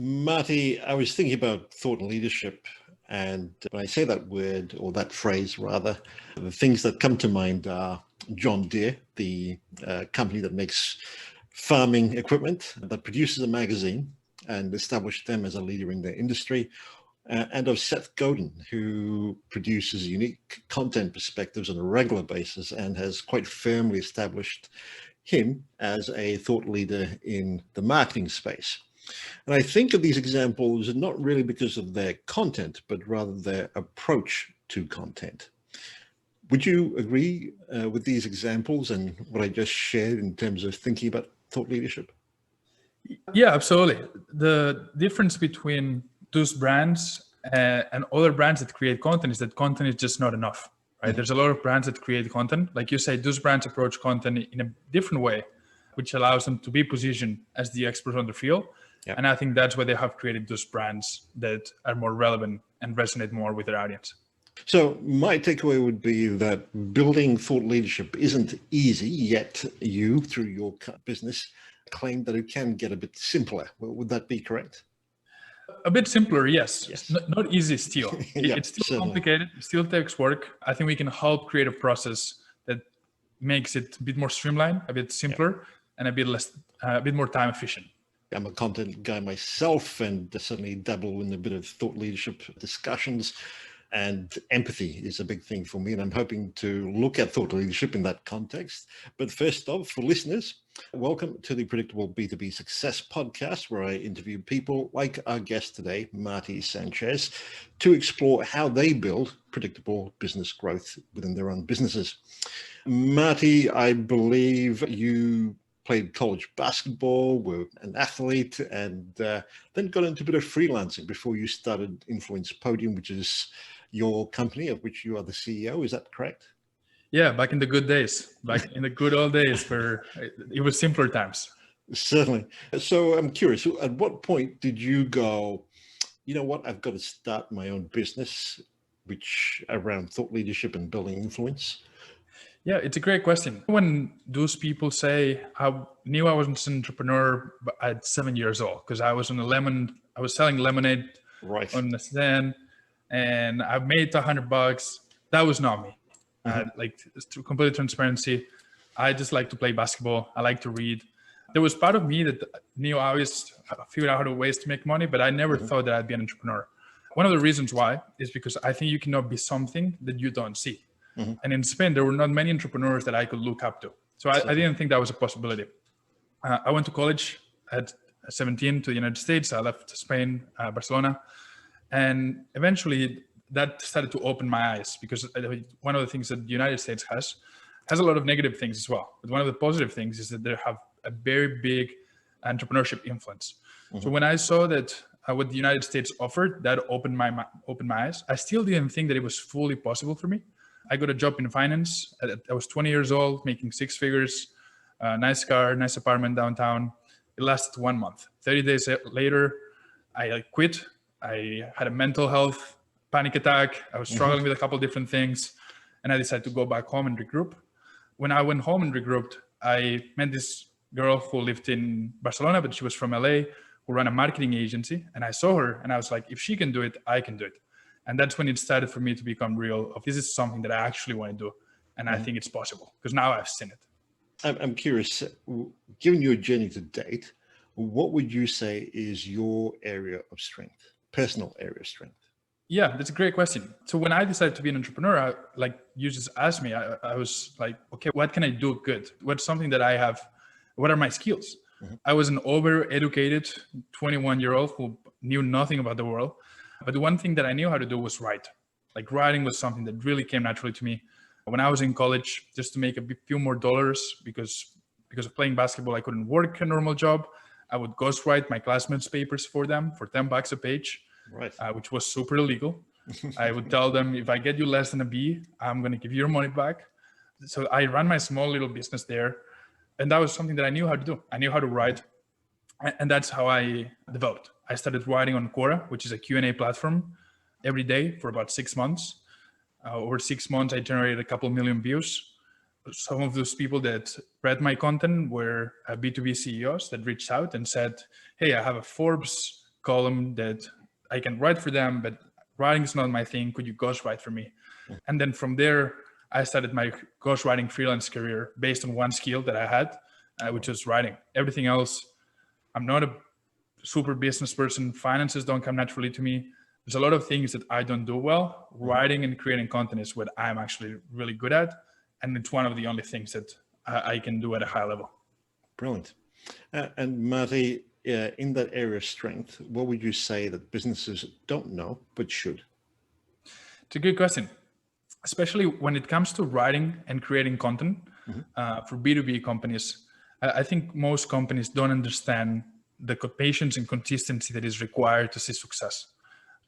Marty, I was thinking about thought and leadership, and when I say that word, or that phrase rather, the things that come to mind are John Deere, the company that makes farming equipment, that produces a magazine and established them as a leader in their industry, and of Seth Godin, who produces unique content perspectives on a regular basis and has quite firmly established him as a thought leader in the marketing space. And I think of these examples not really because of their content, but rather their approach to content. Would you agree with these examples and what I just shared in terms of thinking about thought leadership? Yeah, absolutely. The difference between those brands and other brands that create content is that content is just not enough, right? Mm-hmm. There's a lot of brands that create content. Like you say, those brands approach content in a different way, which allows them to be positioned as the expert on the field. Yep. And I think that's why they have created those brands that are more relevant and resonate more with their audience. So my takeaway would be that building thought leadership isn't easy, yet you, through your business, claim that it can get a bit simpler. Would that be correct? A bit simpler, yes. Not easy still. Yeah, it's still certainly complicated. It still takes work. I think we can help create a process that makes it a bit more streamlined, a bit simpler, and a bit more time efficient. I'm a content guy myself and certainly dabble in a bit of thought leadership discussions, and empathy is a big thing for me. And I'm hoping to look at thought leadership in that context. But first off, for listeners, welcome to the Predictable B2B Success podcast, where I interview people like our guest today, Marty Sanchez, to explore how they build predictable business growth within their own businesses. Marty, I believe you played college basketball, were an athlete, and then got into a bit of freelancing before you started Influence Podium, which is your company of which you are the CEO. Is that correct? Yeah, back in the good days, back in the good old days where it was simpler times. Certainly. So I'm curious, at what point did you go, you know what, I've got to start my own business, which around thought leadership and building influence? Yeah, it's a great question. When those people say, I knew I was an entrepreneur at 7 years old because I was selling lemonade on the stand, and I made $100. That was not me. Like, complete transparency. I just like to play basketball. I like to read. There was part of me that knew I always figured out ways to make money, but I never thought that I'd be an entrepreneur. One of the reasons why is because I think you cannot be something that you don't see. And in Spain, there were not many entrepreneurs that I could look up to. So I didn't think that was a possibility. I went to college at 17 to the United States. I left Spain, Barcelona. And eventually that started to open my eyes, because one of the things that the United States has a lot of negative things as well. But one of the positive things is that they have a very big entrepreneurship influence. So when I saw that what the United States offered, that opened my eyes. I still didn't think that it was fully possible for me. I got a job in finance. I was 20 years old, making 6 figures, nice car, nice apartment downtown. It lasted 1 month. 30 days later, I quit. I had a mental health panic attack. I was struggling with a couple of different things, and I decided to go back home and regroup. When I went home and regrouped, I met this girl who lived in Barcelona, but she was from LA, who ran a marketing agency. And I saw her and I was like, if she can do it, I can do it. And that's when it started for me to become real of, this is something that I actually want to do. And I think it's possible, because now I've seen it. I'm curious, given your journey to date, what would you say is your area of strength, personal area of strength? Yeah, that's a great question. So when I decided to be an entrepreneur, you just asked me, I was like, okay, what can I do good? What's something that I have? What are my skills? I was an over-educated 21-year-old who knew nothing about the world. But the one thing that I knew how to do was write. Like, writing was something that really came naturally to me. When I was in college, just to make a few more dollars, because of playing basketball, I couldn't work a normal job. I would ghostwrite my classmates' papers for them for $10 a page, which was super illegal. I would tell them, if I get you less than a B, I'm going to give you your money back. So I ran my small little business there. And that was something that I knew how to do. I knew how to write. And that's how I developed. I started writing on Quora, which is a Q&A platform, every day for about 6 months. Over 6 months, I generated a couple million views. Some of those people that read my content were B2B CEOs that reached out and said, hey, I have a Forbes column that I can write for them, but writing is not my thing. Could you ghostwrite for me? And then from there, I started my ghostwriting freelance career based on one skill that I had, which was writing. Everything else, I'm not a super business person. Finances don't come naturally to me. There's a lot of things that I don't do well. Writing and creating content is what I'm actually really good at. And it's one of the only things that I can do at a high level. Brilliant. And Marty, in that area of strength, what would you say that businesses don't know but should? It's a good question, especially when it comes to writing and creating content for B2B companies. I think most companies don't understand the patience and consistency that is required to see success.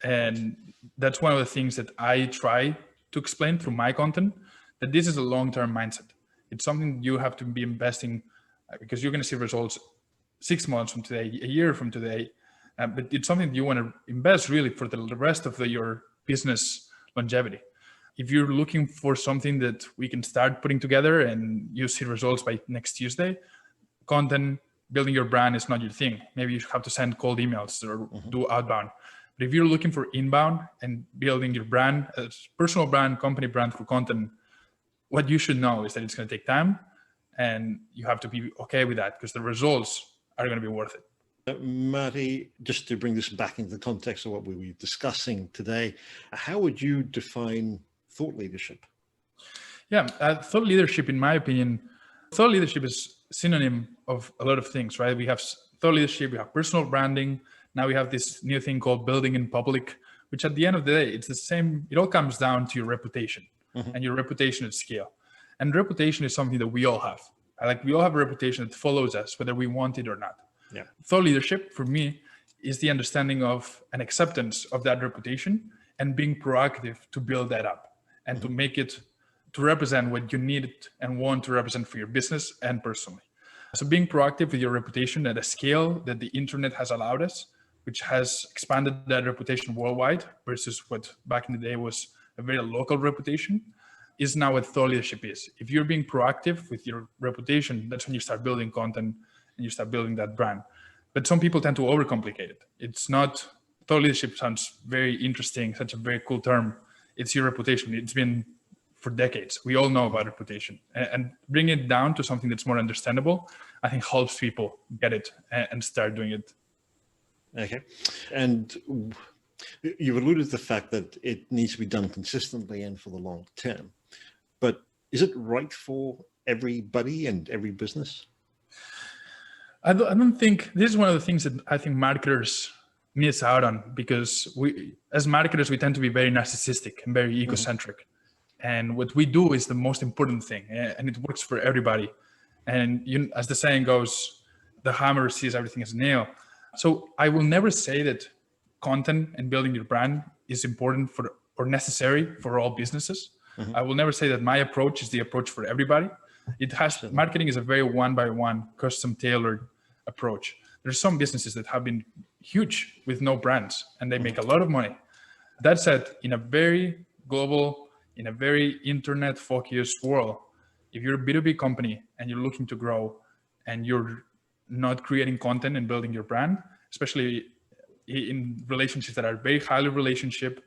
And that's one of the things that I try to explain through my content, that this is a long-term mindset. It's something you have to be investing because you're going to see results 6 months from today, a year from today. But it's something that you want to invest really for the rest of your business longevity. If you're looking for something that we can start putting together and you see results by next Tuesday, content, building your brand is not your thing. Maybe you have to send cold emails or do outbound. But if you're looking for inbound and building your brand, personal brand, company brand through content, what you should know is that it's going to take time and you have to be okay with that because the results are going to be worth it. Marty, just to bring this back into the context of what we were discussing today, how would you define thought leadership? Yeah, thought leadership, in my opinion, thought leadership is synonym of a lot of things, right? We have thought leadership, we have personal branding. Now we have this new thing called building in public, which at the end of the day, it's the same. It all comes down to your reputation and your reputation at scale. And reputation is something that we all have. Like we all have a reputation that follows us, whether we want it or not. Yeah. Thought leadership for me is the understanding of an acceptance of that reputation and being proactive to build that up and to make it to represent what you need and want to represent for your business and personally. So being proactive with your reputation at a scale that the internet has allowed us, which has expanded that reputation worldwide versus what back in the day was a very local reputation, is now what thought leadership is. If you're being proactive with your reputation, that's when you start building content and you start building that brand. But some people tend to overcomplicate it. It's not, thought leadership sounds very interesting, such a very cool term. It's your reputation. It's been for decades. We all know about reputation, and bring it down to something that's more understandable, I think helps people get it and start doing it. Okay. And you've alluded to the fact that it needs to be done consistently and for the long term, but is it right for everybody and every business? I don't think, this is one of the things that I think marketers miss out on, because we, as marketers, we tend to be very narcissistic and very egocentric. And what we do is the most important thing, and it works for everybody. And you, as the saying goes, the hammer sees everything as a nail. So I will never say that content and building your brand is important for or necessary for all businesses. I will never say that my approach is the approach for everybody. It has, marketing is a very one-by-one, custom tailored approach. There's some businesses that have been huge with no brands and they make a lot of money. That said, in a very global, in a very internet focused world, if you're a B2B company and you're looking to grow and you're not creating content and building your brand, especially in relationships that are very highly relationship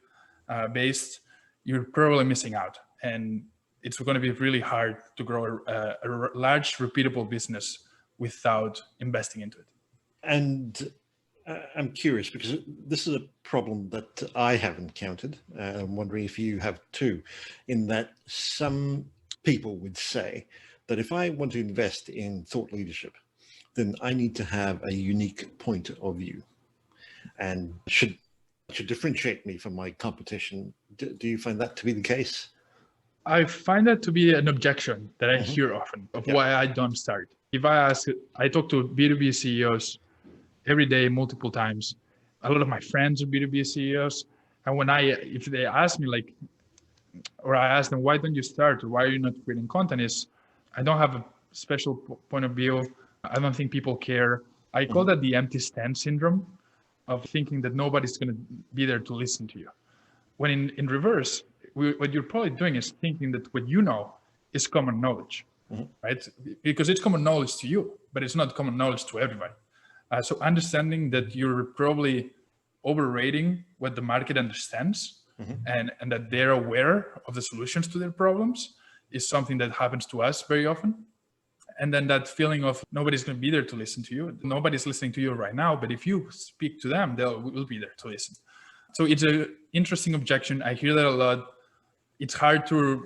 based, you're probably missing out. And it's going to be really hard to grow a large repeatable business without investing into it. And I'm curious, because this is a problem that I have encountered. I'm wondering if you have too, in that some people would say that if I want to invest in thought leadership, then I need to have a unique point of view and should differentiate me from my competition. Do you find that to be the case? I find that to be an objection that I hear often of why I don't start. If I talk to B2B CEOs every day, multiple times. A lot of my friends are B2B CEOs. And if they ask me or I ask them, why don't you start? Or why are you not creating content? I don't have a special point of view. I don't think people care. I call that the empty stand syndrome of thinking that nobody's going to be there to listen to you. When in reverse, what you're probably doing is thinking that what you know is common knowledge, right? Because it's common knowledge to you, but it's not common knowledge to everybody. So understanding that you're probably overrating what the market understands, and that they're aware of the solutions to their problems is something that happens to us very often. And then that feeling of nobody's going to be there to listen to you. Nobody's listening to you right now, but if you speak to them, will be there to listen. So it's an interesting objection. I hear that a lot. It's hard to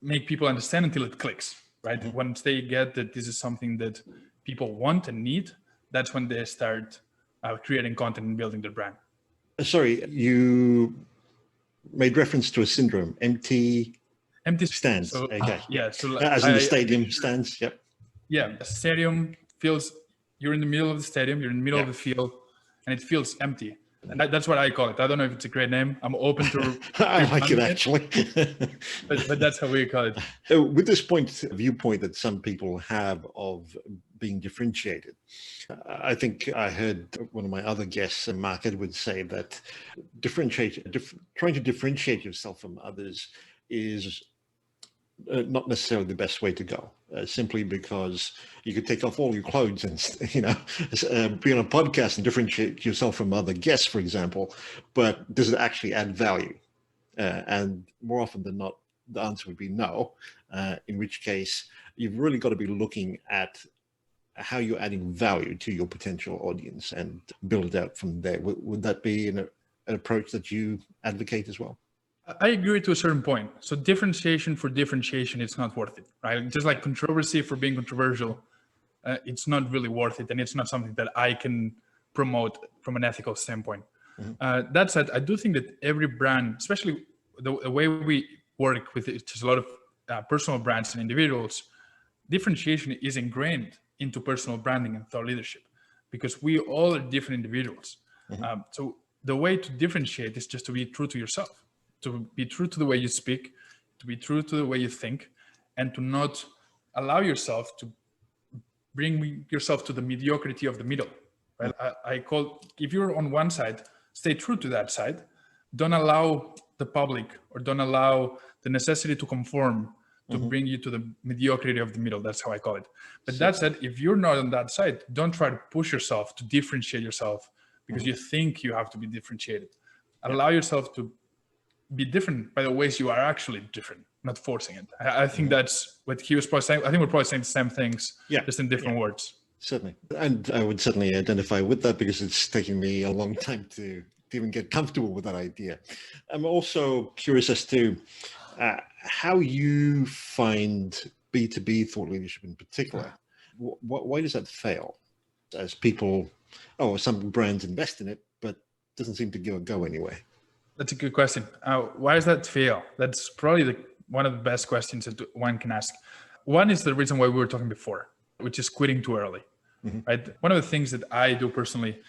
make people understand until it clicks, right? Once they get that this is something that people want and need, that's when they start creating content and building their brand. Sorry, you made reference to a syndrome, empty stands. So, okay. Yeah. So as in the stadium stands. Yep. Yeah. The stadium feels, you're in the middle of the stadium, you're in the middle of the field, and it feels empty. And that's what I call it. I don't know if it's a great name. I'm open to. I like it actually. but that's how we call it. With this viewpoint that some people have of being differentiated, I think I heard one of my other guests, Mark Edwards, say that trying to differentiate yourself from others is not necessarily the best way to go, simply because you could take off all your clothes and be on a podcast and differentiate yourself from other guests, for example, but does it actually add value? And more often than not, the answer would be no, in which case you've really got to be looking at how you're adding value to your potential audience and build it out from there. Would that be an approach that you advocate as well? I agree to a certain point. So differentiation for differentiation, it's not worth it, right? Just like controversy for being controversial, it's not really worth it. And it's not something that I can promote from an ethical standpoint. That said, I do think that every brand, especially the way we work with it, just a lot of personal brands and individuals, differentiation is ingrained into personal branding and thought leadership because we all are different individuals. So the way to differentiate is just to be true to yourself. To be true to the way you speak, to be true to the way you think, and to not allow yourself to bring yourself to the mediocrity of the middle. Right? I call, if you're on one side, stay true to that side. Don't allow the public or don't allow the necessity to conform to bring you to the mediocrity of the middle. That's how I call it. But that said, if you're not on that side, don't try to push yourself to differentiate yourself because you think you have to be differentiated. Allow yourself to be different by the ways you are actually different, not forcing it. I think that's what he was probably saying. I think we're probably saying the same things, just in different words. Certainly. And I would certainly identify with that because it's taken me a long time to even get comfortable with that idea. I'm also curious as to how you find B2B thought leadership in particular. Why does that fail? As people, some brands invest in it, but doesn't seem to go anywhere. That's a good question. Why does that fail? That's probably one of the best questions that one can ask. One is the reason why we were talking before, which is quitting too early, right? One of the things that I do personally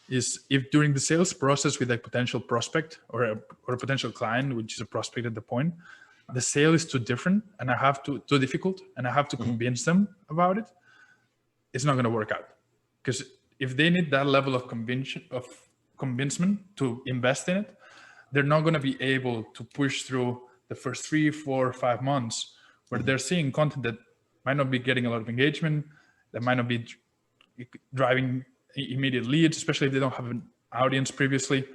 is if during the sales process with a potential prospect or a potential client, which is a prospect at the point, the sale is too different and too difficult and I have to convince them about it, it's not going to work out. Because if they need that level of convincement to invest in it, they're not going to be able to push through the first 3, 4, 5 months where they're seeing content that might not be getting a lot of engagement, that might not be driving immediate leads, especially if they don't have an audience previously.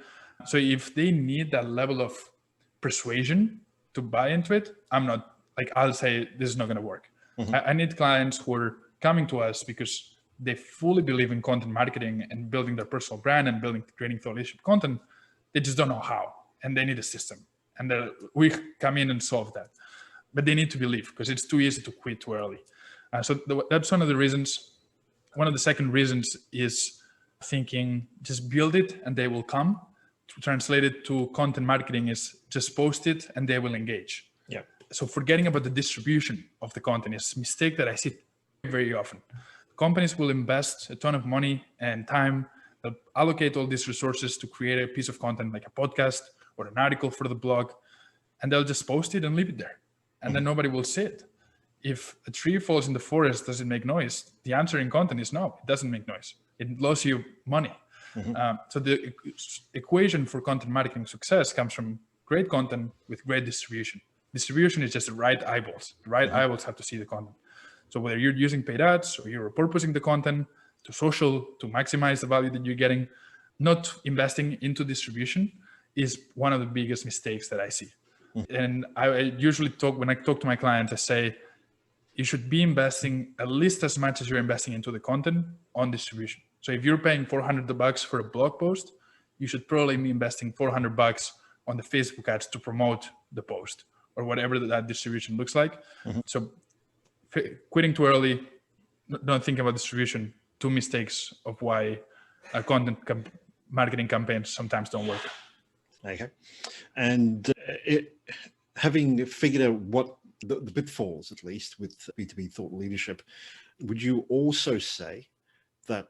So if they need that level of persuasion to buy into it, I'll say this is not going to work. I need clients who are coming to us because they fully believe in content marketing and building their personal brand and creating thought leadership content. They just don't know how. And they need a system, and we come in and solve that. But they need to believe because it's too easy to quit too early. So that's one of the reasons. One of the second reasons is thinking just build it and they will come. To translate it to content marketing is just post it and they will engage. Yeah. So forgetting about the distribution of the content is a mistake that I see very often. Companies will invest a ton of money and time. They'll allocate all these resources to create a piece of content like a podcast or an article for the blog, and they'll just post it and leave it there. And then nobody will see it. If a tree falls in the forest, does it make noise? The answer in content is no, it doesn't make noise. It lost you money. So the equation for content marketing success comes from great content with great distribution. Distribution is just the right eyeballs. The right eyeballs have to see the content. So whether you're using paid ads or you're repurposing the content to social, to maximize the value that you're getting. Not investing into distribution is one of the biggest mistakes that I see. And I usually when I talk to my clients, I say, you should be investing at least as much as you're investing into the content on distribution. So if you're paying $400 for a blog post, you should probably be investing $400 on the Facebook ads to promote the post or whatever that distribution looks like. So quitting too early, not thinking about distribution, 2 mistakes of why marketing campaigns sometimes don't work. Okay. And having figured out what the pitfalls, at least with B2B thought leadership, would you also say that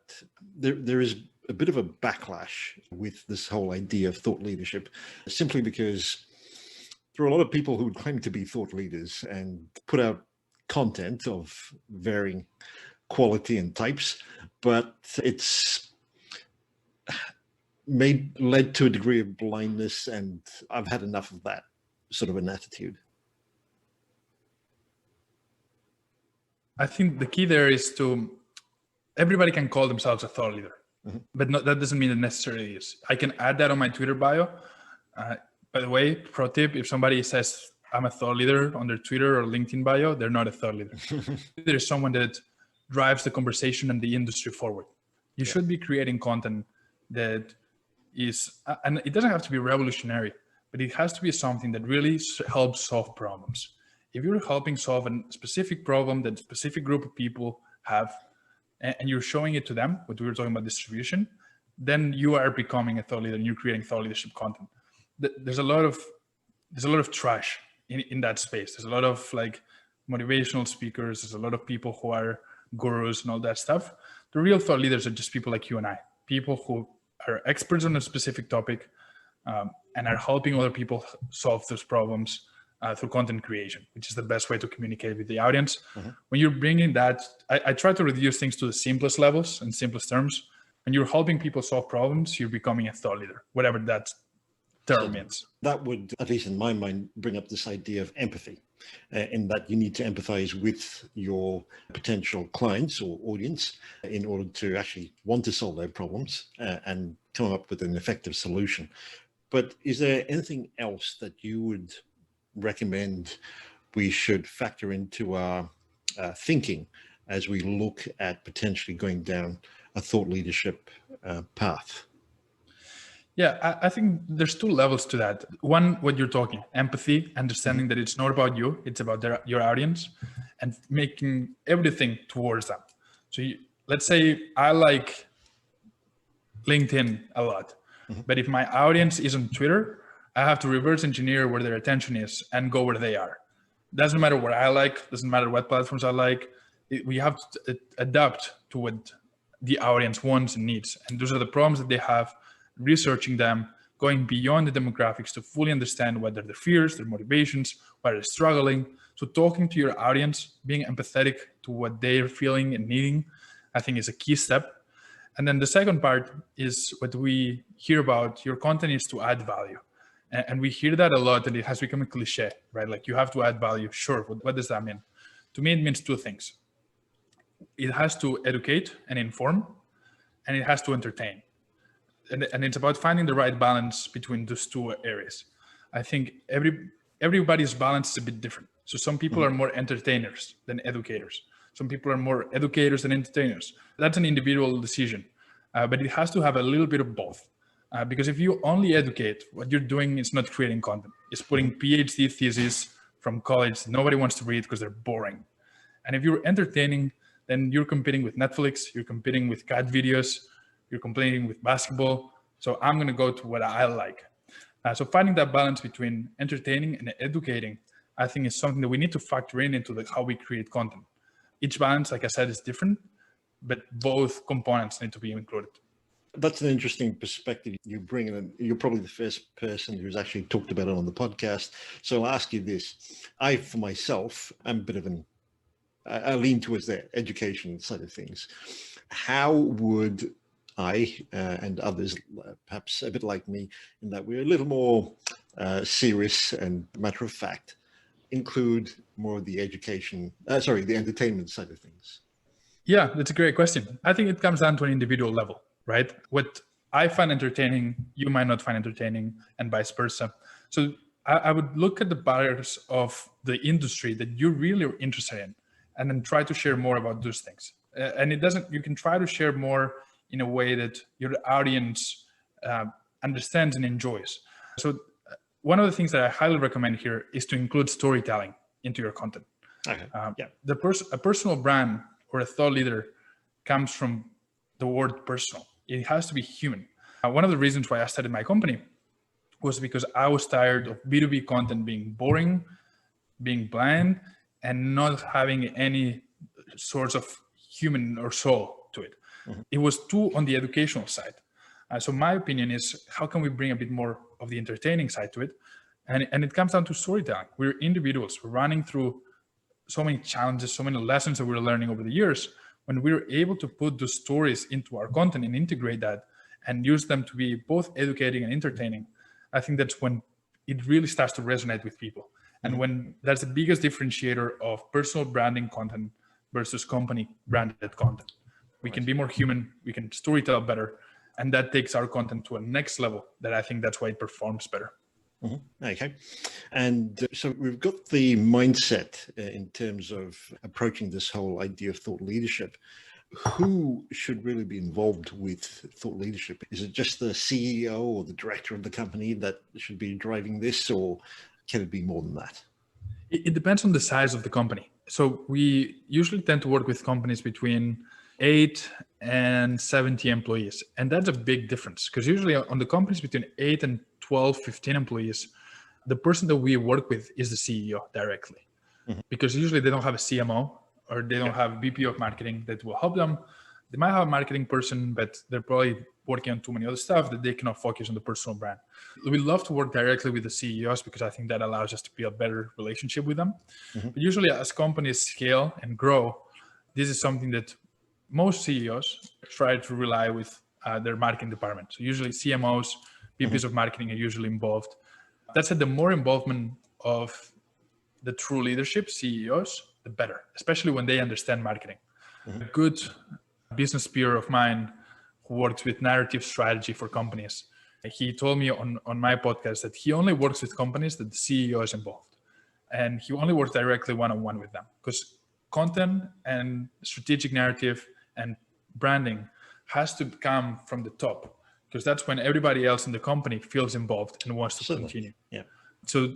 there is a bit of a backlash with this whole idea of thought leadership, simply because there are a lot of people who claim to be thought leaders and put out content of varying quality and types, but it's led to a degree of blindness, and I've had enough of that sort of an attitude. I think the key there is everybody can call themselves a thought leader, but that doesn't mean it necessarily is. I can add that on my Twitter bio. By the way, pro tip, if somebody says I'm a thought leader on their Twitter or LinkedIn bio, they're not a thought leader. There's someone that drives the conversation and the industry forward. You should be creating content that is, and it doesn't have to be revolutionary, but it has to be something that really helps solve problems. If you're helping solve a specific problem that a specific group of people have, and you're showing it to them, what we were talking about distribution, then you are becoming a thought leader and you're creating thought leadership content. There's a lot of trash in that space. There's a lot of like motivational speakers. There's a lot of people who are gurus and all that stuff. The real thought leaders are just people like you and I, people who are experts on a specific topic and are helping other people solve those problems through content creation, which is the best way to communicate with the audience. When you're bringing that, I try to reduce things to the simplest levels and simplest terms. When you're helping people solve problems, you're becoming a thought leader, whatever that term means. That would, at least in my mind, bring up this idea of empathy, in that you need to empathize with your potential clients or audience in order to actually want to solve their problems and come up with an effective solution. But is there anything else that you would recommend we should factor into our thinking as we look at potentially going down a thought leadership path? Yeah, I think there's 2 levels to that. One, what you're talking, empathy, understanding that it's not about you, it's about your audience, and making everything towards them. So let's say I like LinkedIn a lot, but if my audience is on Twitter, I have to reverse engineer where their attention is and go where they are. Doesn't matter what I like, doesn't matter what platforms I like. We have to adapt to what the audience wants and needs. And those are the problems that they have, researching them, going beyond the demographics to fully understand what are their fears, their motivations, why they're struggling. So talking to your audience, being empathetic to what they're feeling and needing, I think is a key step. And then the second part is what we hear about, your content is to add value. And we hear that a lot, and it has become a cliche, right? Like you have to add value. Sure, what does that mean? To me, it means 2 things. It has to educate and inform, and it has to entertain. And it's about finding the right balance between those 2 areas. I think everybody's balance is a bit different. So some people are more entertainers than educators. Some people are more educators than entertainers. That's an individual decision, but it has to have a little bit of both. Because if you only educate, what you're doing is not creating content. It's putting PhD theses from college nobody wants to read because they're boring. And if you're entertaining, then you're competing with Netflix, you're competing with cat videos, you're competing with basketball. So I'm going to go to what I like. So finding that balance between entertaining and educating, I think is something that we need to factor into how we create content. Each balance, like I said, is different, but both components need to be included. That's an interesting perspective you bring in. You're probably the first person who's actually talked about it on the podcast. So I'll ask you this. I, for myself, am a bit of I lean towards the education side of things. How would I and others, perhaps a bit like me, in that we're a little more serious and matter of fact, include more of the the entertainment side of things? Yeah, that's a great question. I think it comes down to an individual level, right? What I find entertaining, you might not find entertaining, and vice versa. So I would look at the barriers of the industry that you're really interested in, and then try to share more about those things. And you can try to share more in a way that your audience understands and enjoys. So one of the things that I highly recommend here is to include storytelling into your content. Okay. A personal brand or a thought leader comes from the word personal. It has to be human. One of the reasons why I started my company was because I was tired of B2B content being boring, being bland, and not having any sorts of human or soul to it. Mm-hmm. It was too on the educational side. So my opinion is, how can we bring a bit more of the entertaining side to it? And it comes down to storytelling. We're individuals. We're running through so many challenges, so many lessons that we're learning over the years. When we're able to put those stories into our content and integrate that and use them to be both educating and entertaining, I think that's when it really starts to resonate with people. And when that's the biggest differentiator of personal branding content versus company branded content. We can be more human, we can storytell better, and that takes our content to a next level that I think that's why it performs better. Mm-hmm. Okay. And so we've got the mindset in terms of approaching this whole idea of thought leadership. Who should really be involved with thought leadership? Is it just the CEO or the director of the company that should be driving this, or can it be more than that? It depends on the size of the company. So we usually tend to work with companies between 8 and 70 employees. And that's a big difference, because usually on the companies between 8 and 12, 15 employees, the person that we work with is the CEO directly. Mm-hmm. Because usually they don't have a CMO or they don't have VP of marketing that will help them. They might have a marketing person, but they're probably working on too many other stuff that they cannot focus on the personal brand. We love to work directly with the CEOs because I think that allows us to build a better relationship with them. Mm-hmm. But usually as companies scale and grow, this is something that most CEOs try to rely with their marketing department. So usually CMOs, VPs of marketing are usually involved. That said, the more involvement of the true leadership, CEOs, the better, especially when they understand marketing. Mm-hmm. A good business peer of mine who works with narrative strategy for companies, he told me on my podcast that he only works with companies that the CEO is involved. And he only works directly one-on-one with them, because content and strategic narrative and branding has to come from the top, because that's when everybody else in the company feels involved and wants to continue. Yeah. So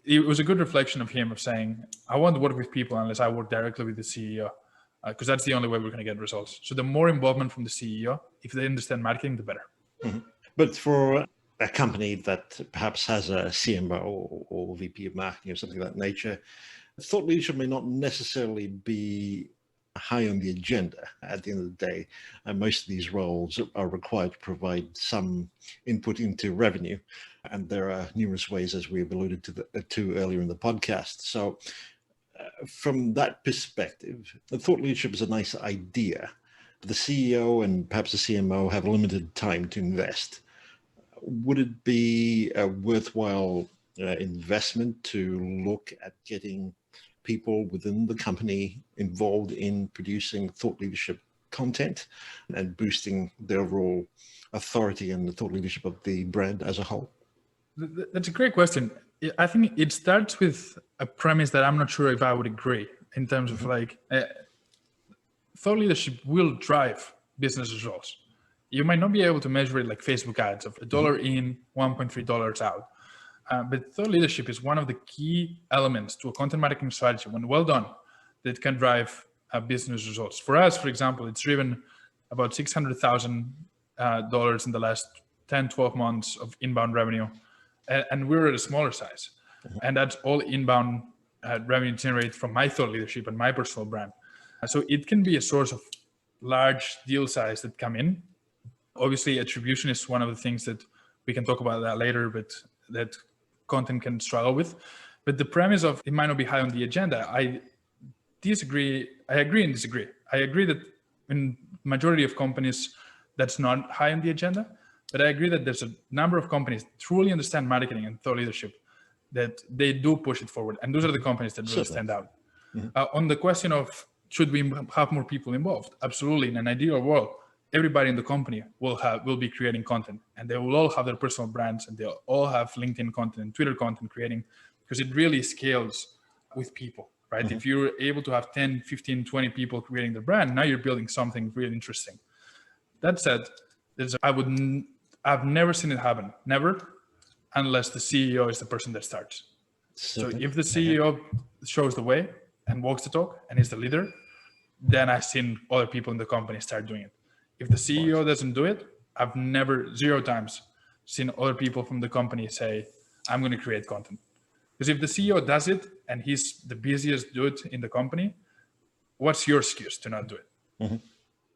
it was a good reflection of him of saying, I won't work with people unless I work directly with the CEO, because that's the only way we're going to get results. So the more involvement from the CEO, if they understand marketing, the better. Mm-hmm. But for a company that perhaps has a CMO or VP of marketing or something of that nature, thought leadership may not necessarily be high on the agenda at the end of the day. And most of these roles are required to provide some input into revenue. And there are numerous ways, as we've alluded to earlier in the podcast. So from that perspective, the thought leadership is a nice idea. The CEO and perhaps the CMO have limited time to invest. Would it be a worthwhile investment to look at getting people within the company involved in producing thought leadership content and boosting the overall authority and the thought leadership of the brand as a whole? That's a great question. I think it starts with a premise that I'm not sure if I would agree in terms of thought leadership will drive business results. You might not be able to measure it like Facebook ads of $1 in, $1.3 out. But thought leadership is one of the key elements to a content marketing strategy, when well done, that can drive business results. For us, for example, it's driven about $600,000 in the last 10, 12 months of inbound revenue. And we're at a smaller size. And that's all inbound revenue generated from my thought leadership and my personal brand. So it can be a source of large deal size that come in. Obviously, attribution is one of the things that we can talk about that later, but that content can struggle with. But the premise of it might not be high on the agenda, I disagree. I agree and disagree. I agree that in majority of companies, that's not high on the agenda. But I agree that there's a number of companies that truly understand marketing and thought leadership, that they do push it forward. And those are the companies that really stand out. Mm-hmm. On the question of should we have more people involved? Absolutely. In an ideal world, everybody in the company will be creating content, and they will all have their personal brands, and they'll all have LinkedIn content and Twitter content creating, because it really scales with people, right? If you're able to have 10, 15, 20 people creating the brand, now you're building something really interesting. That said, I've never seen it happen, never, unless the CEO is the person that starts. So if the CEO shows the way and walks the talk and is the leader, then I've seen other people in the company start doing it. If the CEO doesn't do it, I've never, 0 times, seen other people from the company say, I'm going to create content. Because if the CEO does it and he's the busiest dude in the company, what's your excuse to not do it?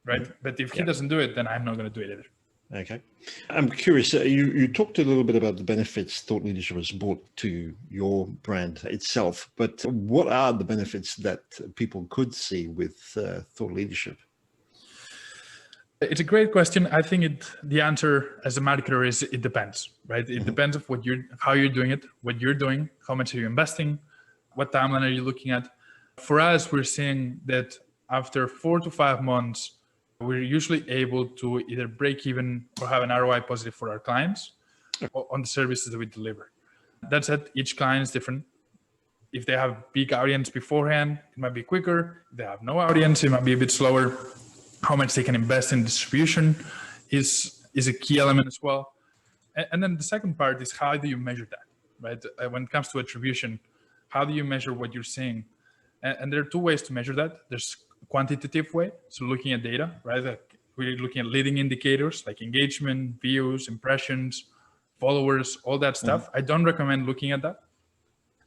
Right? But if he doesn't do it, then I'm not going to do it either. Okay. I'm curious, you talked a little bit about the benefits thought leadership has brought to your brand itself, but what are the benefits that people could see with thought leadership? It's a great question. I think the answer as a marketer is it depends, right? It depends of how you're doing it, what you're doing, how much are you investing, what timeline are you looking at. For us, we're seeing that after 4 to 5 months, we're usually able to either break even or have an ROI positive for our clients on the services that we deliver. That said, each client is different. If they have big audience beforehand, it might be quicker. If they have no audience, it might be a bit slower. How much they can invest in distribution is a key element as well. And then the second part is, how do you measure that, right? When it comes to attribution, how do you measure what you're seeing? And there are 2 ways to measure that. There's a quantitative way, so looking at data, right? We're looking at leading indicators like engagement, views, impressions, followers, all that stuff. I don't recommend looking at that.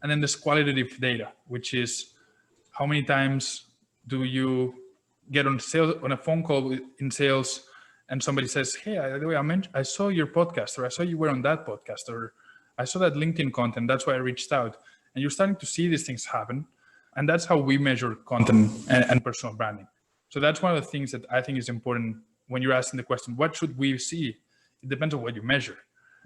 And then there's qualitative data, which is how many times do you get on a phone call in sales and somebody says, hey, I saw your podcast, or I saw you were on that podcast, or I saw that LinkedIn content, that's why I reached out. And you're starting to see these things happen. And that's how we measure content and personal branding. So that's one of the things that I think is important when you're asking the question, what should we see? It depends on what you measure.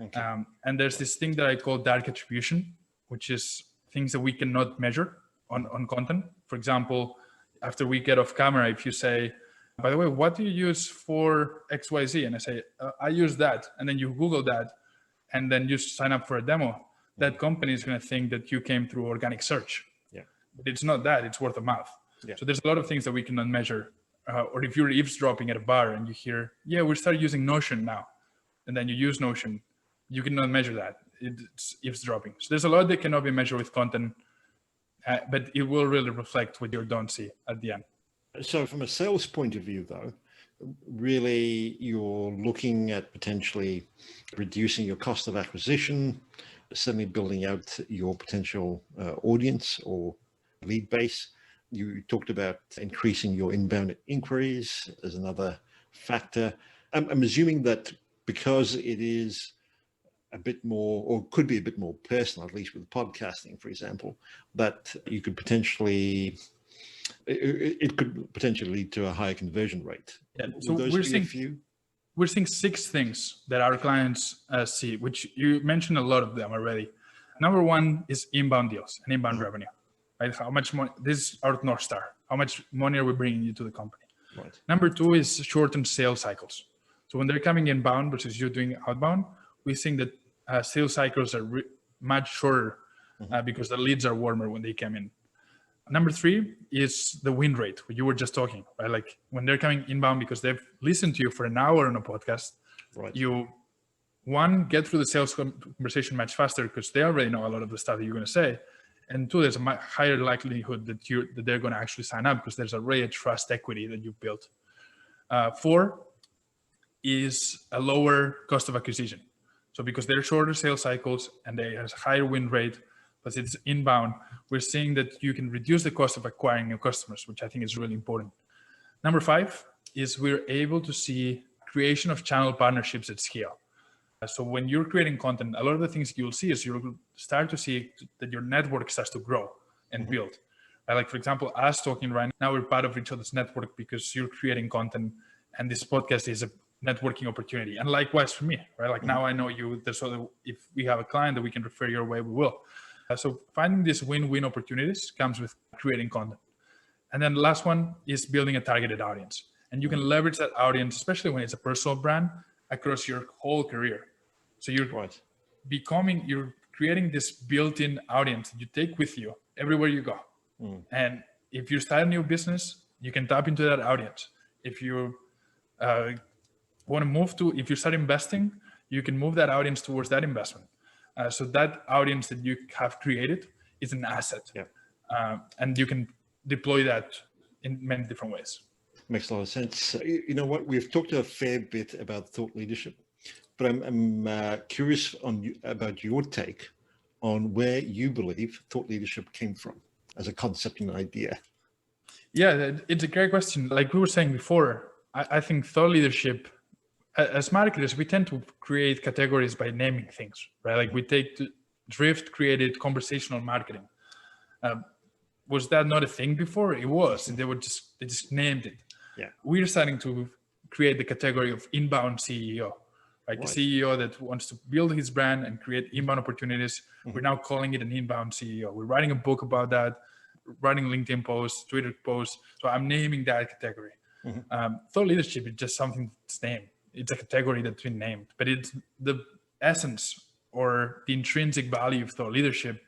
Okay. And there's this thing that I call dark attribution, which is things that we cannot measure on content. For example, after we get off camera, if you say, by the way, what do you use for XYZ? And I say, I use that. And then you Google that, and then you sign up for a demo. That company is going to think that you came through organic search. Yeah. But it's not that, it's word of mouth. Yeah. So there's a lot of things that we cannot measure. Or if you're eavesdropping at a bar and you hear, yeah, we started using Notion now, and then you use Notion, you cannot measure that. It's eavesdropping. So there's a lot that cannot be measured with content, but it will really reflect what you don't see at the end. So from a sales point of view, though, really you're looking at potentially reducing your cost of acquisition, certainly building out your potential audience or lead base. You talked about increasing your inbound inquiries as another factor. I'm assuming that because it is a bit more, or could be a bit more personal, at least with podcasting, for example, that you could potentially, it could potentially lead to a higher conversion rate. Yeah. So we're seeing 6 things that our clients see, which you mentioned a lot of them already. Number 1 is inbound deals and inbound revenue. Right? How much money, this is our North Star. How much money are we bringing into the company? Right. Number 2 is shortened sales cycles. So when they're coming inbound versus you're doing outbound, we think that sales cycles are much shorter because the leads are warmer when they come in. Number 3 is the win rate, what you were just talking, right? Like when they're coming inbound because they've listened to you for an hour on a podcast, right. You, 1, get through the sales conversation much faster because they already know a lot of the stuff that you're going to say. And 2, there's a much higher likelihood that they're going to actually sign up because there's already a trust equity that you've built. 4 is a lower cost of acquisition. So because they're shorter sales cycles and they have a higher win rate, but it's inbound, we're seeing that you can reduce the cost of acquiring new customers, which I think is really important. Number 5 is we're able to see creation of channel partnerships at scale. So when you're creating content, a lot of the things you'll see is you'll start to see that your network starts to grow and build. Like, for example, us talking right now, we're part of each other's network because you're creating content and this podcast is a networking opportunity. And likewise for me, right? Like now I know you, so if we have a client that we can refer your way, we will. So finding these win-win opportunities comes with creating content. And then the last one is building a targeted audience. And you can leverage that audience, especially when it's a personal brand, across your whole career. So you're you're creating this built-in audience that you take with you everywhere you go. And if you start a new business, you can tap into that audience. If you want to if you start investing, you can move that audience towards that investment. So that audience that you have created is an asset. And you can deploy that in many different ways. Makes a lot of sense. You know what? We've talked a fair bit about thought leadership, but I'm curious about your take on where you believe thought leadership came from as a concept and idea. Yeah, it's a great question. Like we were saying before, I think thought leadership, as marketers, we tend to create categories by naming things, right? Like we take Drift created conversational marketing. Was that not a thing before? It was. They just named it. Yeah. We're starting to create the category of inbound CEO, right? The CEO that wants to build his brand and create inbound opportunities. We're now calling it an inbound CEO. We're writing a book about that, writing LinkedIn posts, Twitter posts. So I'm naming that category. Thought leadership is just something that's named. It's a category that's been named, but it's the essence or the intrinsic value of thought leadership.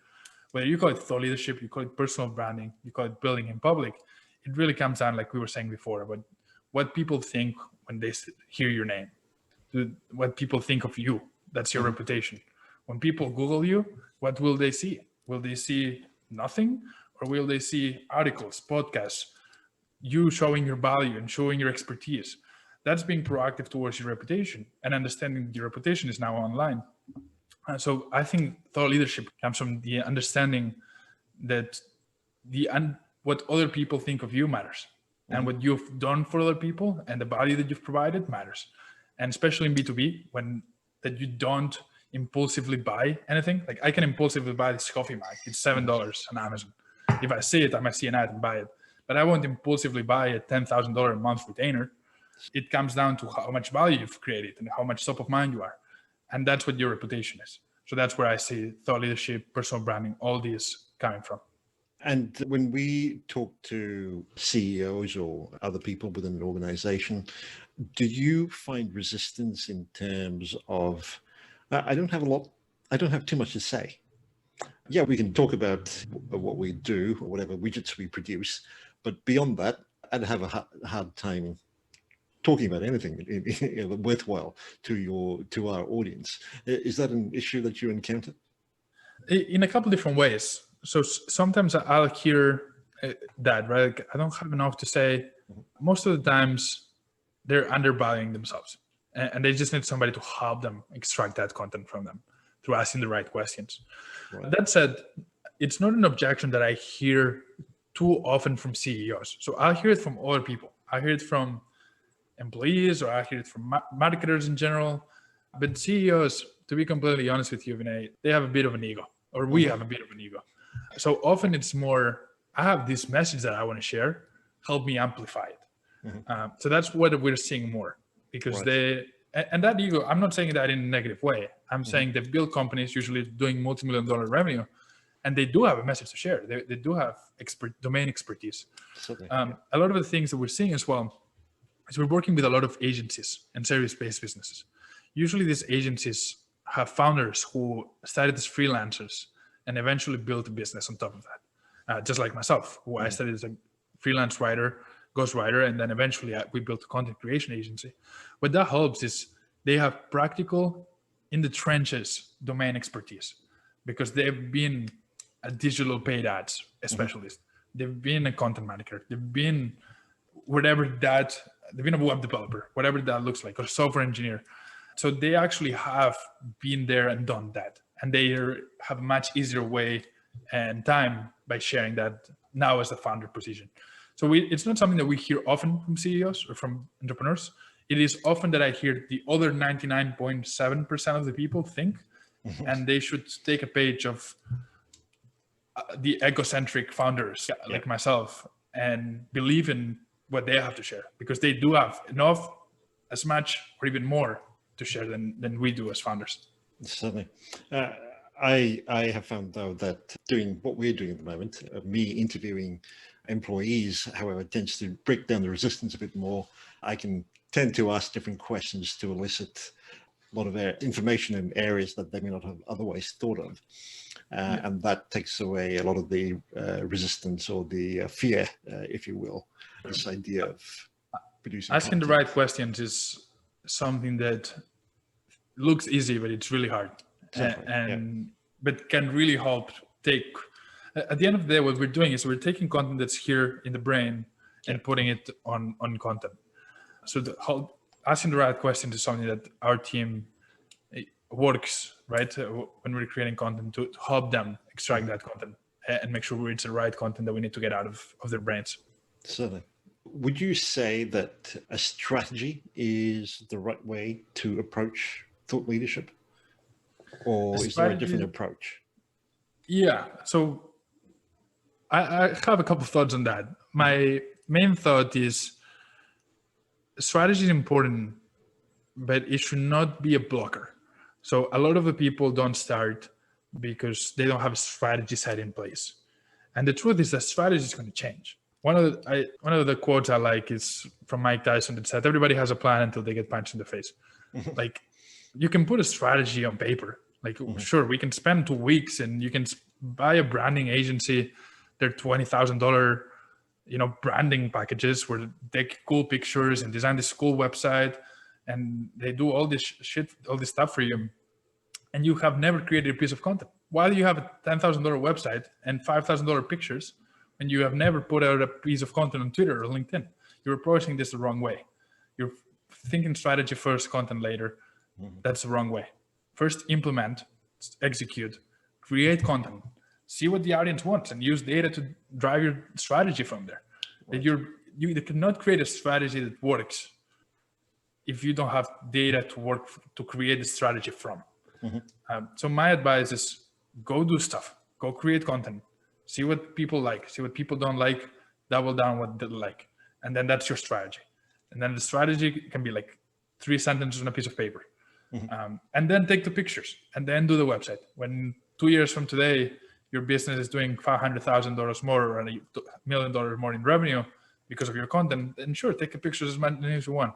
Whether you call it thought leadership, you call it personal branding, you call it building in public, it really comes down, like we were saying before, about what people think when they hear your name, what people think of you. That's your reputation. When people Google you, what will they see? Will they see nothing, or will they see articles, podcasts, you showing your value and showing your expertise? That's being proactive towards your reputation and understanding that your reputation is now online. So I think thought leadership comes from the understanding that what other people think of you matters, and what you've done for other people and the value that you've provided matters. And especially in B2B, that you don't impulsively buy anything. Like I can impulsively buy this coffee mug. It's $7 on Amazon. If I see it, I might see an ad and buy it. But I won't impulsively buy a $10,000 a month retainer. It comes down to how much value you've created and how much top of mind you are. And that's what your reputation is. So that's where I see thought leadership, personal branding, all these coming from. And when we talk to CEOs or other people within an organization, do you find resistance in terms of, I don't have too much to say. Yeah, we can talk about what we do or whatever widgets we produce, but beyond that, I'd have a hard time talking about anything worthwhile to our audience. Is that an issue that you encounter? In a couple different ways. So sometimes I'll hear that, right? Like, I don't have enough to say. Most of the times they're undervaluing themselves, and they just need somebody to help them extract that content from them through asking the right questions. That said, it's not an objection that I hear too often from CEOs. So I'll hear it from other people. I hear it from employees, or I hear it from marketers in general. But CEOs, to be completely honest with you, Vinay, they have a bit of an ego, or we have a bit of an ego. So often it's more, I have this message that I want to share, help me amplify it. So that's what we're seeing more, because and that ego, I'm not saying that in a negative way. I'm saying they build companies usually doing multi-million-dollar revenue, and they do have a message to share. They do have domain expertise. A lot of the things that we're seeing as well is we're working with a lot of agencies and service-based businesses. Usually these agencies have founders who started as freelancers and eventually built a business on top of that. Just like myself, who I started as a freelance writer, ghostwriter, and then eventually we built a content creation agency. What that helps is they have practical, in the trenches, domain expertise, because they've been a digital paid ads specialist. They've been a content marketer. They've been they've been a web developer, whatever that looks like, or software engineer. So they actually have been there and done that. And they have a much easier way and time by sharing that now as a founder position. So it's not something that we hear often from CEOs or from entrepreneurs. It is often that I hear the other 99.7% of the people think, and they should take a page of the egocentric founders like myself and believe in what they have to share, because they do have enough, as much or even more to share than we do as founders. Certainly. I have found, though, that doing what we're doing at the moment, me interviewing employees, however, tends to break down the resistance a bit more. I can tend to ask different questions to elicit a lot of information in areas that they may not have otherwise thought of. And that takes away a lot of the resistance or the fear, if you will, this idea of producing asking content. the right questions is something that looks easy, but it's really hard. Exactly. But can really help take, at the end of the day, what we're doing is we're taking content that's here in the brain and putting it on content. So asking the right questions is something that our team works, right? When we're creating content to help them extract that content and make sure it's the right content that we need to get out of their brains. Certainly. Would you say that a strategy is the right way to approach thought leadership? Or is there a different approach? Yeah. So I have a couple of thoughts on that. My main thought is strategy is important, but it should not be a blocker. So a lot of the people don't start because they don't have a strategy set in place. And the truth is that strategy is going to change. One of the quotes I like is from Mike Tyson that said, everybody has a plan until they get punched in the face. Like, you can put a strategy on paper. Like, sure, we can spend 2 weeks and you can buy a branding agency. They're $20,000, branding packages where they take cool pictures and design this cool website. And they do all this shit, all this stuff for you. And you have never created a piece of content. Why do you have a $10,000 website and $5,000 pictures when you have never put out a piece of content on Twitter or LinkedIn? You're approaching this the wrong way. You're thinking strategy first, content later. That's the wrong way. First, implement, execute, create content, see what the audience wants, and use data to drive your strategy from there. Right. You cannot create a strategy that works if you don't have data to create the strategy from. So my advice is go do stuff, go create content, see what people like, see what people don't like, double down what they like. And then that's your strategy. And then the strategy can be like 3 sentences on a piece of paper. And then take the pictures and then do the website. When 2 years from today, your business is doing $500,000 more or $1 million more in revenue because of your content, then sure, take the pictures as many as you want.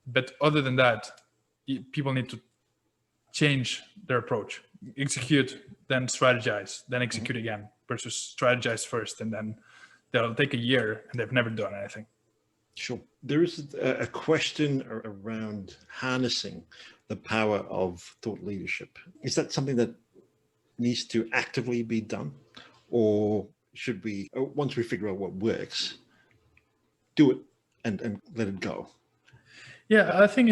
But other than that, people need to change their approach. Execute, then strategize, then execute again, versus strategize first, and then they'll take a year and they've never done anything. Sure. There is a question around harnessing the power of thought leadership. Is that something that needs to actively be done? Or should we, once we figure out what works, do it and let it go? Yeah, I think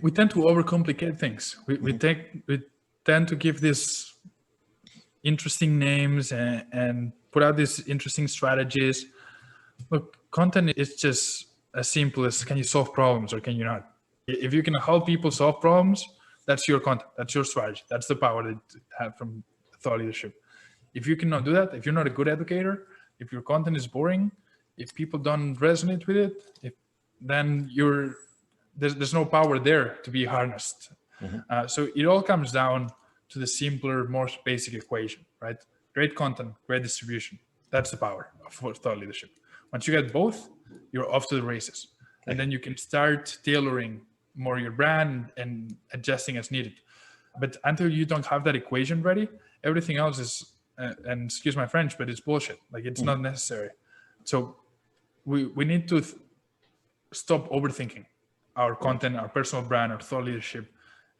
we tend to overcomplicate things. We tend to give these interesting names and put out these interesting strategies. Look, content is just as simple as, can you solve problems or can you not? If you can help people solve problems, that's your content, that's your strategy, that's the power that you have from thought leadership. If you cannot do that, if you're not a good educator, if your content is boring, if people don't resonate with it, then there's no power there to be harnessed. So it all comes down to the simpler, more basic equation, right? Great content, great distribution. That's the power of thought leadership. Once you get both, you're off to the races. And then you can start tailoring more your brand and adjusting as needed. But until you don't have that equation ready, everything else is, and excuse my French, but it's bullshit. Like, it's not necessary. So we need to stop overthinking our content, our personal brand, our thought leadership,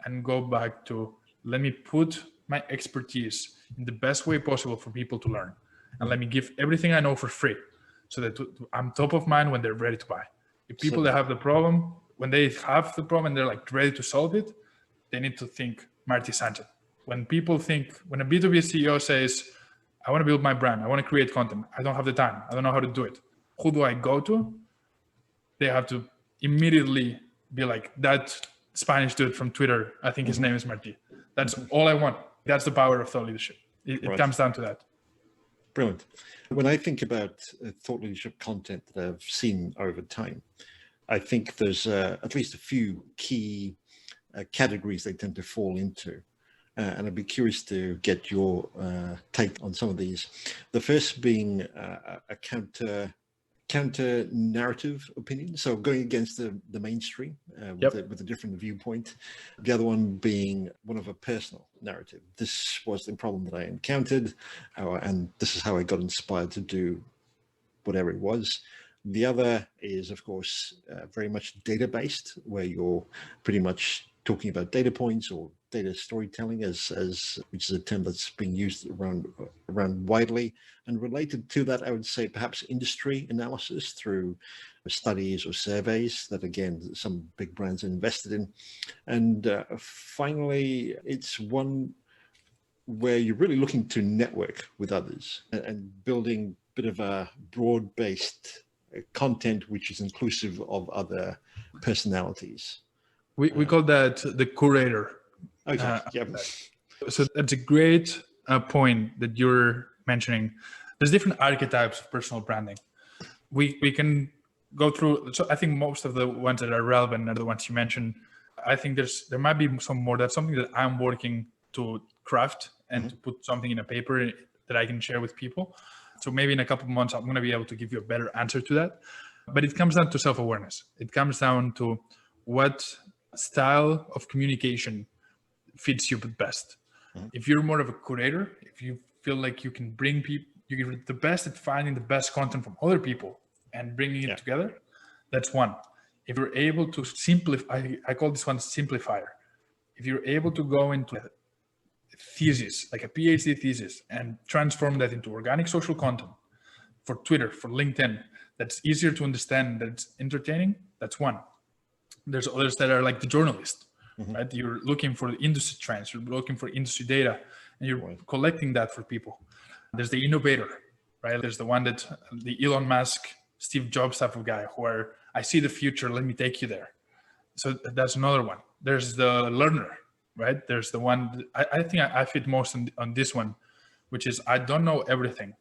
and go back to, let me put my expertise in the best way possible for people to learn. And let me give everything I know for free so that I'm top of mind when they're ready to buy. If people that have the problem, when they have the problem and they're like ready to solve it, they need to think Marty Sanchez. When a B2B CEO says, I want to build my brand, I want to create content, I don't have the time, I don't know how to do it, who do I go to? They have to immediately be like, that Spanish dude from Twitter, I think his name is Marty. That's all I want. That's the power of thought leadership. It comes down to that. Brilliant. When I think about thought leadership content that I've seen over time, I think there's at least a few key categories they tend to fall into. and I'd be curious to get your take on some of these. The first being a counter narrative opinion, so going against the mainstream with a different viewpoint. The other one being one of a personal narrative. This was the problem that I encountered, and this is how I got inspired to do whatever it was. The other is, of course, very much data-based, where you're pretty much talking about data points or data storytelling, which is a term that's being used around widely. And related to that, I would say perhaps industry analysis through studies or surveys that, again, some big brands are invested in. And finally, it's one where you're really looking to network with others and building a bit of a broad-based content which is inclusive of other personalities. We call that the curator. Okay. So that's a great point that you're mentioning. There's different archetypes of personal branding. We can go through. So I think most of the ones that are relevant are the ones you mentioned. I think there might be some more. That's something that I'm working to craft and to put something in a paper that I can share with people. So maybe in a couple of months, I'm going to be able to give you a better answer to that. But it comes down to self-awareness. It comes down to what style of communication fits you best. If you're more of a curator, if you feel like you can bring people, you're the best at finding the best content from other people and bringing it together, that's one. If you're able to simplify, I call this one simplifier. If you're able to go into a thesis, like a PhD thesis, and transform that into organic social content for Twitter, for LinkedIn, that's easier to understand, that's entertaining, that's one. There's others that are like the journalist, right? You're looking for the industry trends, you're looking for industry data, and you're collecting that for people. There's the innovator, right? There's the one that the Elon Musk, Steve Jobs type of guy, where I see the future, let me take you there. So that's another one. There's the learner, right? There's the one, I think I fit most on this one, which is I don't know everything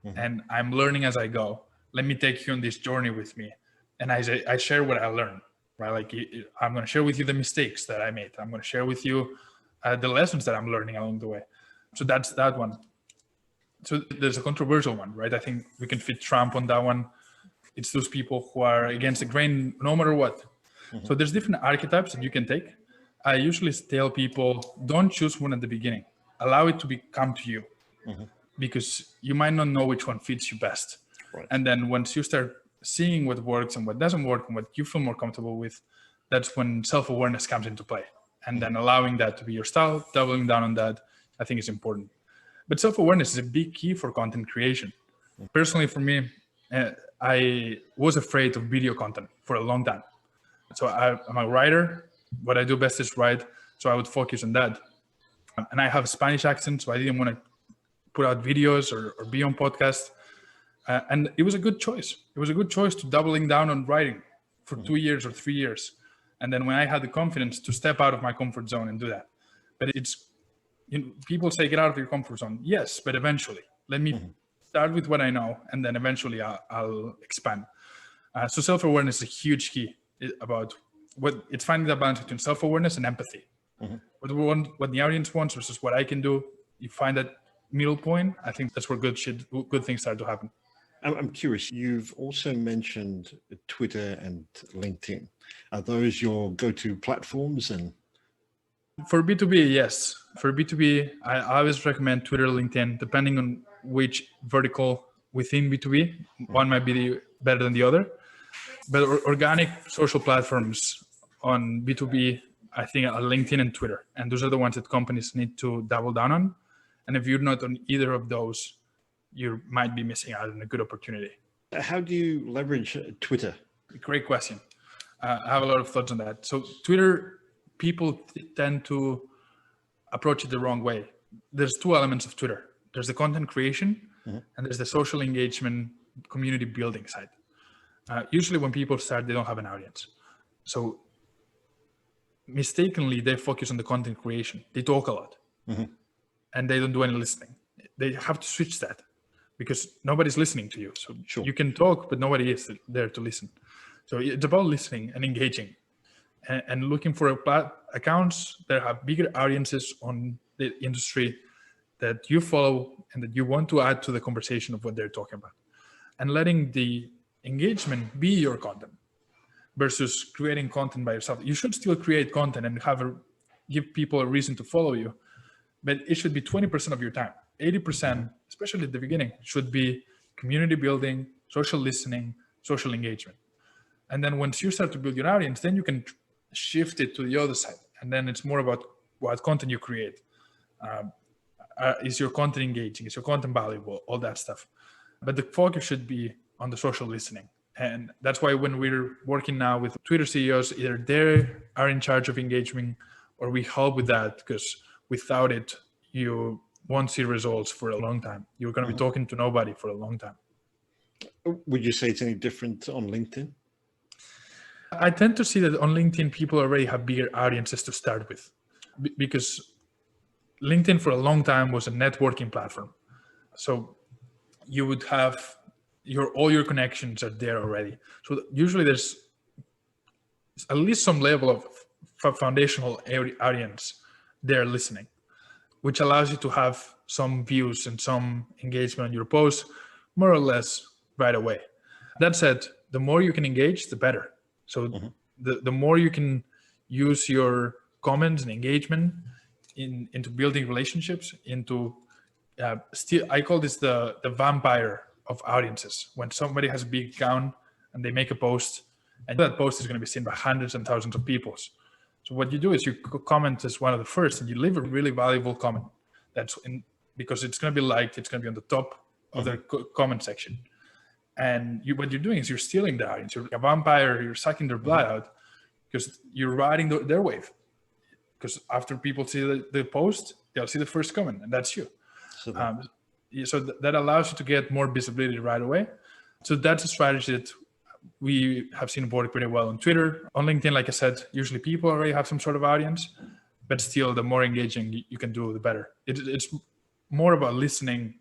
and I'm learning as I go. Let me take you on this journey with me. And I share what I learned, right? Like I'm going to share with you the mistakes that I made. I'm going to share with you the lessons that I'm learning along the way. So that's that one. So there's a controversial one, right? I think we can fit Trump on that one. It's those people who are against the grain no matter what. So there's different archetypes that you can take. I usually tell people, don't choose one at the beginning. Allow it to come to you because you might not know which one fits you best. Right. And then once you start seeing what works and what doesn't work and what you feel more comfortable with, that's when self-awareness comes into play. And then allowing that to be your style, doubling down on that, I think is important. But self-awareness is a big key for content creation. Personally, for me, I was afraid of video content for a long time. So I'm a writer. What I do best is write. So I would focus on that. And I have a Spanish accent, so I didn't want to put out videos or be on podcasts. And it was a good choice. It was a good choice to doubling down on writing for 2 years or 3 years. And then when I had the confidence to step out of my comfort zone and do that. But it's, people say get out of your comfort zone. Yes, but eventually. Let me start with what I know, and then eventually I'll expand. So self-awareness is a huge key about it's finding the balance between self-awareness and empathy. What the audience wants versus what I can do. You find that middle point. I think that's where good things start to happen. I'm curious. You've also mentioned Twitter and LinkedIn. Are those your go-to platforms? And for B2B, yes. For B2B, I always recommend Twitter, LinkedIn, depending on which vertical within B2B. One might be better than the other. But organic social platforms on B2B, I think are LinkedIn and Twitter. And those are the ones that companies need to double down on. And if you're not on either of those, you might be missing out on a good opportunity. How do you leverage Twitter? Great question. I have a lot of thoughts on that. So Twitter, people tend to approach it the wrong way. There's two elements of Twitter. There's the content creation and there's the social engagement, community building side. Usually when people start, they don't have an audience. So mistakenly, they focus on the content creation. They talk a lot and they don't do any listening. They have to switch that because nobody's listening to you. So you can talk, but nobody is there to listen. So it's about listening and engaging and looking for accounts that have bigger audiences on the industry that you follow and that you want to add to the conversation of what they're talking about, and letting the engagement be your content versus creating content by yourself. You should still create content and give people a reason to follow you, but it should be 20% of your time. 80%, especially at the beginning, should be community building, social listening, social engagement. And then once you start to build your audience, then you can shift it to the other side. And then it's more about what content you create. Is your content engaging? Is your content valuable? All that stuff. But the focus should be on the social listening. And that's why when we're working now with Twitter CEOs, either they are in charge of engagement or we help with that, because without it, you won't see results for a long time. You're going to be talking to nobody for a long time. Would you say it's any different on LinkedIn? I tend to see that on LinkedIn, people already have bigger audiences to start with, because LinkedIn for a long time was a networking platform. So you would have all your connections are there already. So usually there's at least some level of foundational audience there listening, which allows you to have some views and some engagement on your posts more or less right away. That said, the more you can engage, the better. So the more you can use your comments and engagement into building relationships, into I call this the vampire of audiences. When somebody has a big account and they make a post, and that post is going to be seen by hundreds and thousands of people. So what you do is you comment as one of the first, and you leave a really valuable comment. Because it's going to be liked, it's going to be on the top of the comment section. And what you're doing is you're stealing the audience. You're like a vampire. You're sucking their blood out because you're riding their wave. Because after people see the post, they'll see the first comment, and that's you. So that allows you to get more visibility right away. So that's a strategy that we have seen work pretty well on Twitter. On LinkedIn, like I said, usually people already have some sort of audience, but still the more engaging you can do, the better. It's more about listening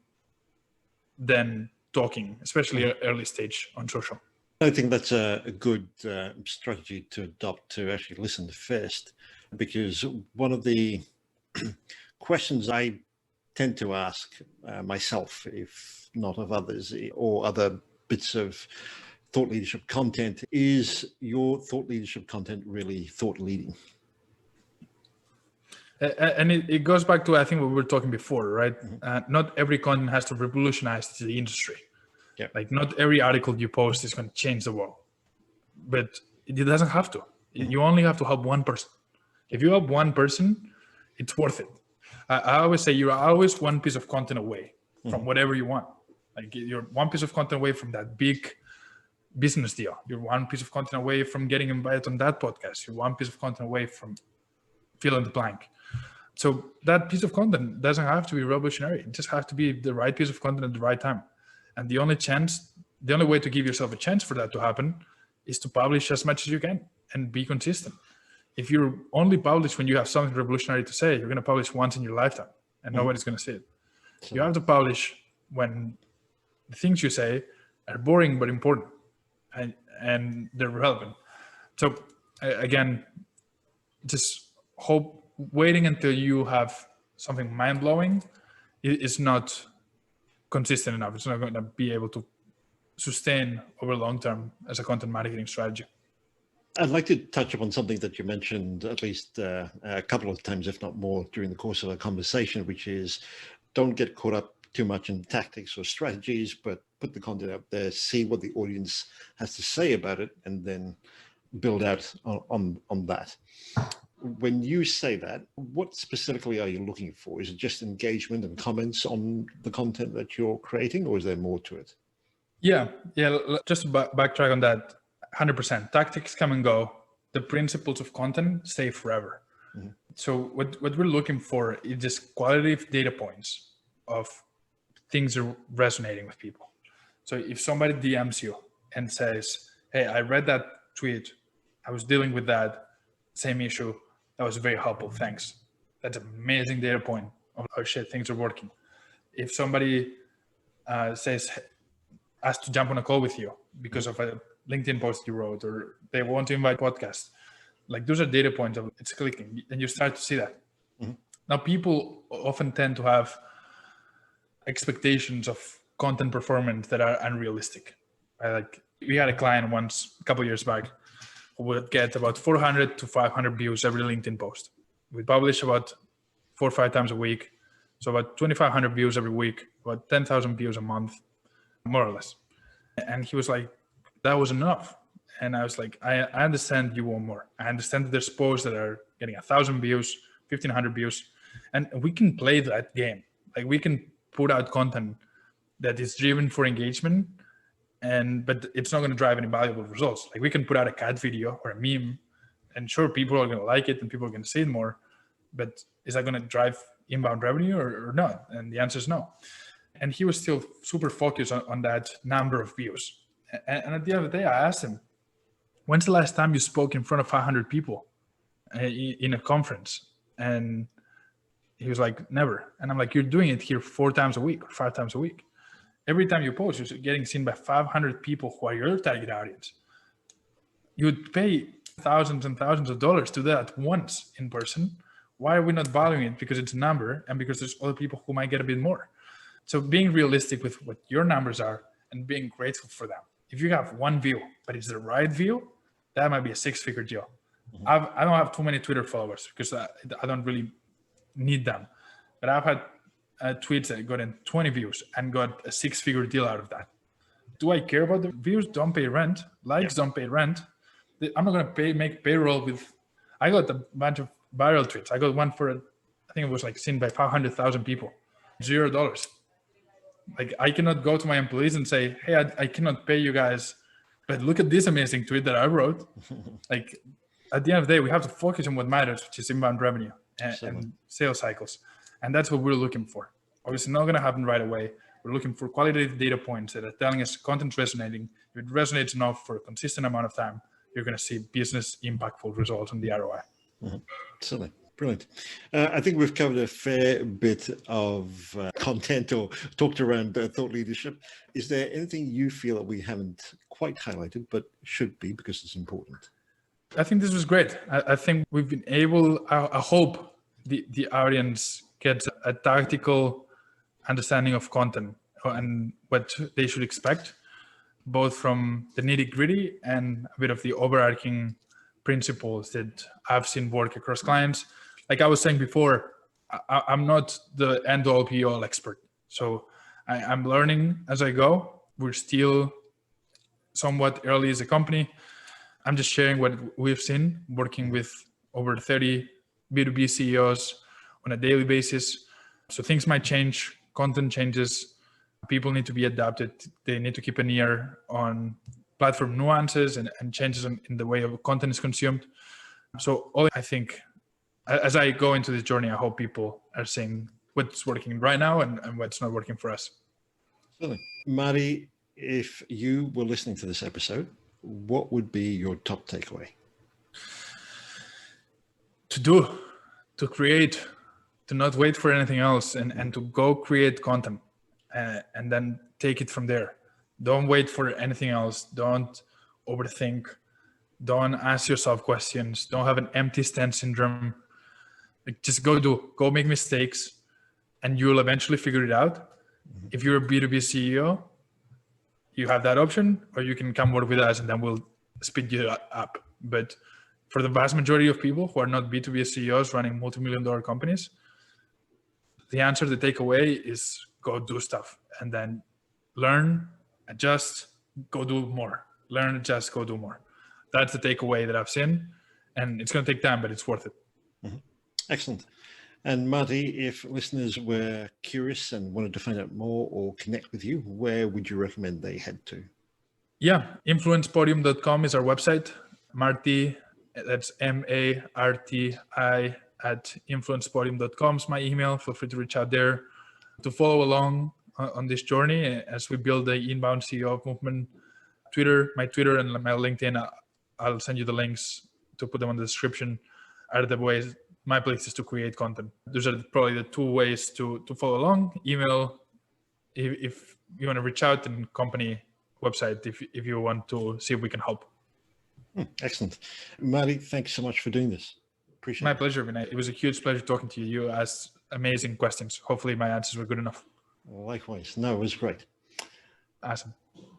than talking, especially early stage on social. I think that's a good strategy to adopt, to actually listen first, because one of the questions I tend to ask myself, if not of others, or other bits of thought leadership content, is your thought leadership content really thought leading? And it goes back to, I think, what we were talking before, right? Not every content has to revolutionize the industry. Yeah. Like not every article you post is going to change the world, but it doesn't have to. You only have to help one person. If you help one person, it's worth it. I always say you're always one piece of content away from whatever you want. Like you're one piece of content away from that big business deal. You're one piece of content away from getting invited on that podcast. You're one piece of content away from fill in the blank. So that piece of content doesn't have to be revolutionary. It just has to be the right piece of content at the right time. And the only way to give yourself a chance for that to happen is to publish as much as you can and be consistent. If you only publish when you have something revolutionary to say, you're going to publish once in your lifetime and nobody's going to see it. You have to publish when the things you say are boring but important and they're relevant. So again, just waiting until you have something mind-blowing is not consistent enough. It's not going to be able to sustain over long term as a content marketing strategy. I'd like to touch upon something that you mentioned at least a couple of times, if not more, during the course of our conversation, which is don't get caught up too much in tactics or strategies, but put the content out there, see what the audience has to say about it, and then build out on that. When you say that, what specifically are you looking for? Is it just engagement and comments on the content that you're creating, or is there more to it? Yeah. Just to backtrack on that, 100%. Tactics come and go. The principles of content stay forever. So what we're looking for is just qualitative data points of things are resonating with people. So if somebody DMs you and says, hey, I read that tweet, I was dealing with that same issue, that was very helpful, thanks. That's an amazing data point of how shit things are working. If somebody asks to jump on a call with you because of a LinkedIn post you wrote, or they want to invite podcasts, like those are data points of it's clicking, and you start to see that. Now, people often tend to have expectations of content performance that are unrealistic. Right? Like we had a client once, a couple of years back, who would get about 400 to 500 views every LinkedIn post. We publish about 4 or 5 times a week. So about 2,500 views every week, about 10,000 views a month, more or less. And he was like, that was enough. And I was like, I understand you want more. I understand that there's posts that are getting 1,000 views, 1,500 views, and we can play that game. Like we can put out content that is driven for engagement, but it's not going to drive any valuable results. Like we can put out a cat video or a meme, and sure, people are going to like it and people are going to see it more, but is that going to drive inbound revenue or not? And the answer is no. And he was still super focused on that number of views. And at the end of the day, I asked him, when's the last time you spoke in front of 500 people in a conference? And he was like, never. And I'm like, you're doing it here 4 times a week or 5 times a week. Every time you post, you're getting seen by 500 people who are your target audience. You would pay thousands and thousands of dollars to that once in person. Why are we not valuing it? Because it's a number and because there's other people who might get a bit more. So being realistic with what your numbers are and being grateful for them. If you have one view, but it's the right view, that might be a 6-figure deal. Mm-hmm. I don't have too many Twitter followers because I don't really need them. But I've had tweets that got in 20 views and got a 6-figure deal out of that. Do I care about the views? Don't pay rent. Likes don't pay rent. I'm not going to make payroll with. I got a bunch of viral tweets. I got one for, I think it was like seen by 500,000 people. $0. Like I cannot go to my employees and say, hey, I cannot pay you guys, but look at this amazing tweet that I wrote. Like at the end of the day, we have to focus on what matters, which is inbound revenue and sales cycles. And that's what we're looking for. Obviously not going to happen right away. We're looking for qualitative data points that are telling us content's resonating. If it resonates enough for a consistent amount of time, you're going to see business impactful results on the ROI. Mm-hmm. Certainly. Brilliant. I think we've covered a fair bit of content or talked around thought leadership. Is there anything you feel that we haven't quite highlighted, but should be because it's important? I think this was great. I think we've been able, I hope the audience gets a tactical understanding of content and what they should expect, both from the nitty gritty and a bit of the overarching principles that I've seen work across clients. Like I was saying before, I'm not the end-all be-all expert. So I'm learning as I go. We're still somewhat early as a company. I'm just sharing what we've seen working with over 30 B2B CEOs on a daily basis. So things might change, content changes, people need to be adapted. They need to keep an ear on platform nuances and changes in the way of content is consumed. So I think as I go into this journey, I hope people are seeing what's working right now and what's not working for us. Really. Marty, if you were listening to this episode, what would be your top takeaway? To create, to not wait for anything else and to go create content and then take it from there. Don't wait for anything else. Don't overthink. Don't ask yourself questions. Don't have an empty stand syndrome. Like just go make mistakes and you'll eventually figure it out. Mm-hmm. If you're a B2B CEO, you have that option, or you can come work with us and then we'll speed you up. But for the vast majority of people who are not B2B CEOs running multi-million-dollar companies, the answer to take away is go do stuff and then learn, adjust, go do more. Learn, adjust, go do more. That's the takeaway that I've seen. And it's going to take time, but it's worth it. Mm-hmm. Excellent. And Marty, if listeners were curious and wanted to find out more or connect with you, where would you recommend they head to? Yeah, influencepodium.com is our website. Marty, that's MARTI at influencepodium.com is my email. Feel free to reach out there to follow along on this journey as we build the inbound CEO movement. My Twitter and my LinkedIn, I'll send you the links to put them on the description, are the ways, my places to create content. Those are probably the 2 ways to follow along. Email, if you want to reach out, and company website if you want to see if we can help. Excellent. Marty, thanks so much for doing this. Appreciate My it. pleasure, Vinay. It was a huge pleasure talking to you. You asked amazing questions. Hopefully my answers were good enough. Likewise. No, it was great. Awesome.